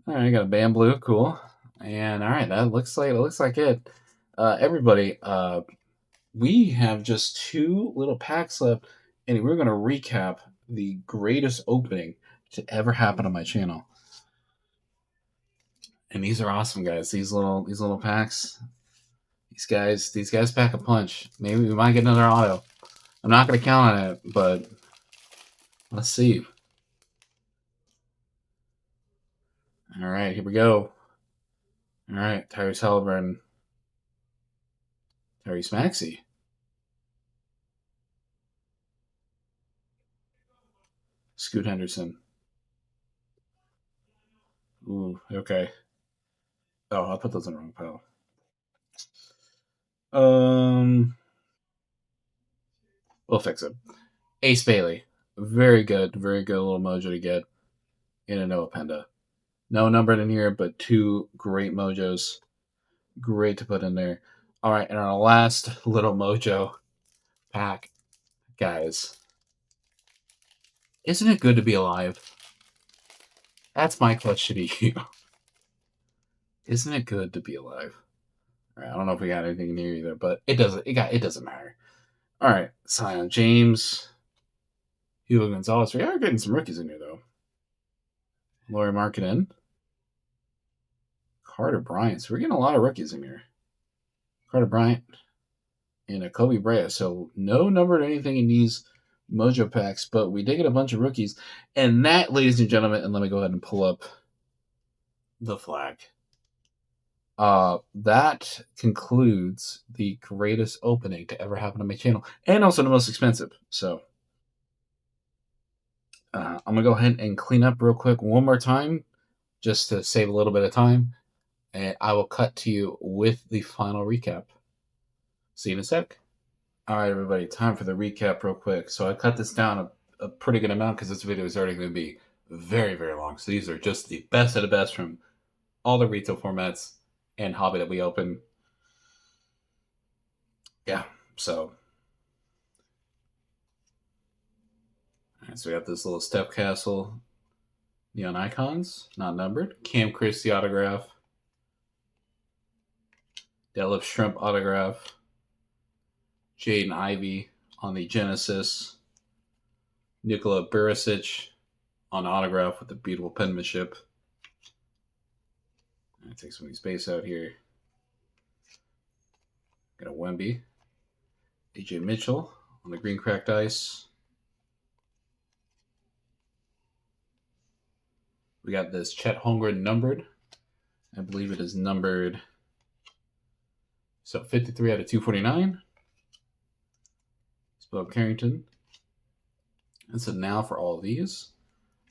right, I got a bamboo, cool, and all right, that looks like it. Everybody, we have just two little packs left, and we're gonna recap the greatest opening to ever happen on my channel. And these are awesome, guys. These little packs. These guys pack a punch. Maybe we might get another auto. I'm not gonna count on it, but let's see. All right, here we go. All right, Tyrese Halliburton, Tyrese Maxey, Scoot Henderson. Ooh, okay. Oh, I'll put those in the wrong pile. We'll fix it. Ace Bailey, very good little mojo to get in a Noah Penda. No numbered in here, but two great mojos. Great to put in there. All right, and our last little mojo pack, guys. Isn't it good to be alive? That's my question to you. Isn't it good to be alive? All right, I don't know if we got anything in here either, but it doesn't matter. All right, Zion James, Hugo Gonzalez. We are getting some rookies in here though. Laurie Markkinen, Carter Bryant. So we're getting a lot of rookies in here. Carter Bryant and a Kobe Bryant. So no numbered anything in these mojo packs, but we did get a bunch of rookies. And that, ladies and gentlemen, and let me go ahead and pull up the flag. That concludes the greatest opening to ever happen on my channel, and also the most expensive. So I'm gonna go ahead and clean up real quick one more time, just to save a little bit of time, and I will cut to you with the final recap. See you in a sec. All right, everybody, time for the recap real quick. So I cut this down a pretty good amount because this video is already going to be very, very long. So these are just the best of the best from all the retail formats and hobby that we open. Yeah, so. All right, so we got this little Step Castle neon icons, not numbered. Cam Christie autograph. Deadlift Shrimp autograph. Jaden Ivey on the Genesis. Nikola Barisic on autograph with the beautiful penmanship. I'm going to take some of the space out here. Got a Wemby. AJ Mitchell on the green cracked ice. We got this Chet Holmgren numbered. I believe it is numbered 53 out of 249. It's Bob Carrington. And so now for all of these.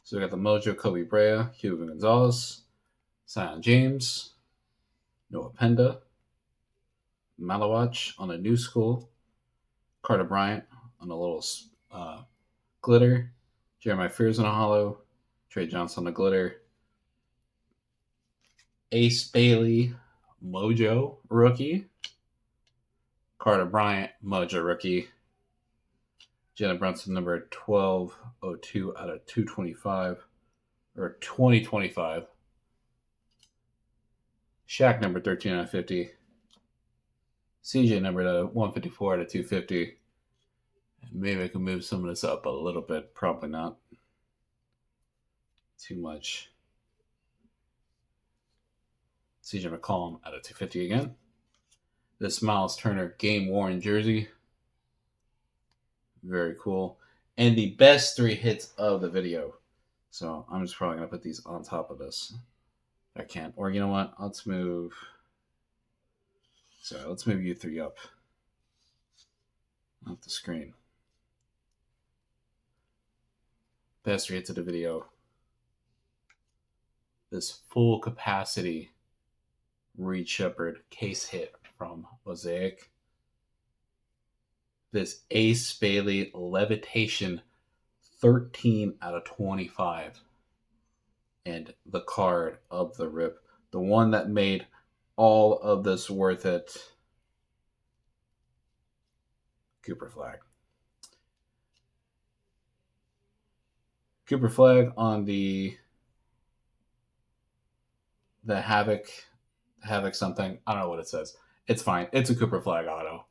So we got the Mojo Kobe Brea, Hugo Gonzalez, Zion James, Noah Penda, Malawach on a new school, Carter Bryant on a little glitter, Jeremiah Fears on a hollow, Trey Johnson on a glitter, Ace Bailey, Mojo rookie, Carter Bryant, Mojo rookie, Jenna Brunson number 1202 out of 225, or 2025. Shaq number 13 out of 50. CJ numbered at 154 out of 250. Maybe I can move some of this up a little bit. Probably not too much. CJ McCollum out of 250 again. This Miles Turner game worn jersey. Very cool. And the best 3 hits of the video. So I'm just probably going to put these on top of this. I can't. Or you know what? Let's move. So let's move you 3 up. Off the screen. Best 3 hits of the video. This full capacity Reed Shepherd case hit from Mosaic. This Ace Bailey Levitation 13 out of 25. And the card of the rip. The one that made all of this worth it. Cooper Flag. Cooper Flag on the Havoc something. I don't know what it says. It's fine. It's a Cooper Flag auto.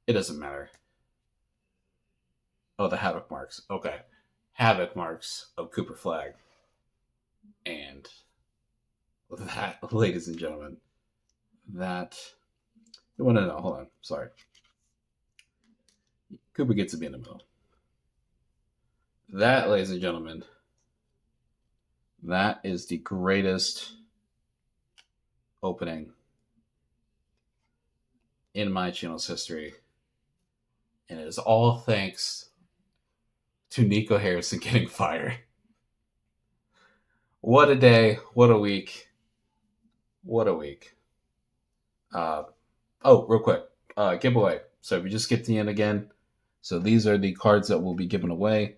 It doesn't matter. Oh, the Havoc marks. Okay. Havoc marks of Cooper Flag. And that, ladies and gentlemen, that... You want to know? Hold on. Sorry. Cooper gets to be in the middle. That, ladies and gentlemen, that is the greatest opening in my channel's history. And it is all thanks to Nico Harrison getting fired. What a day. What a week. What a week. Real quick. Giveaway. So if you just skip to the end again. So these are the cards that will be given away.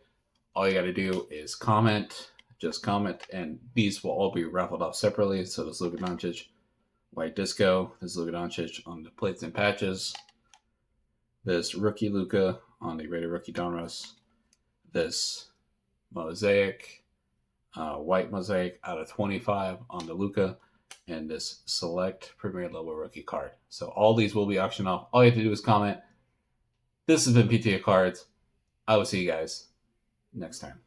All you got to do is comment. Just comment. And these will all be raffled off separately. So this Luka Doncic White Disco. This Luka Doncic on the plates and patches. This Rookie Luka on the Rated Rookie Donruss. This Mosaic, White Mosaic out of 25 on the Luka. And this Select Premier Level Rookie card. So all these will be auctioned off. All you have to do is comment. This has been PTA Cards. I will see you guys next time.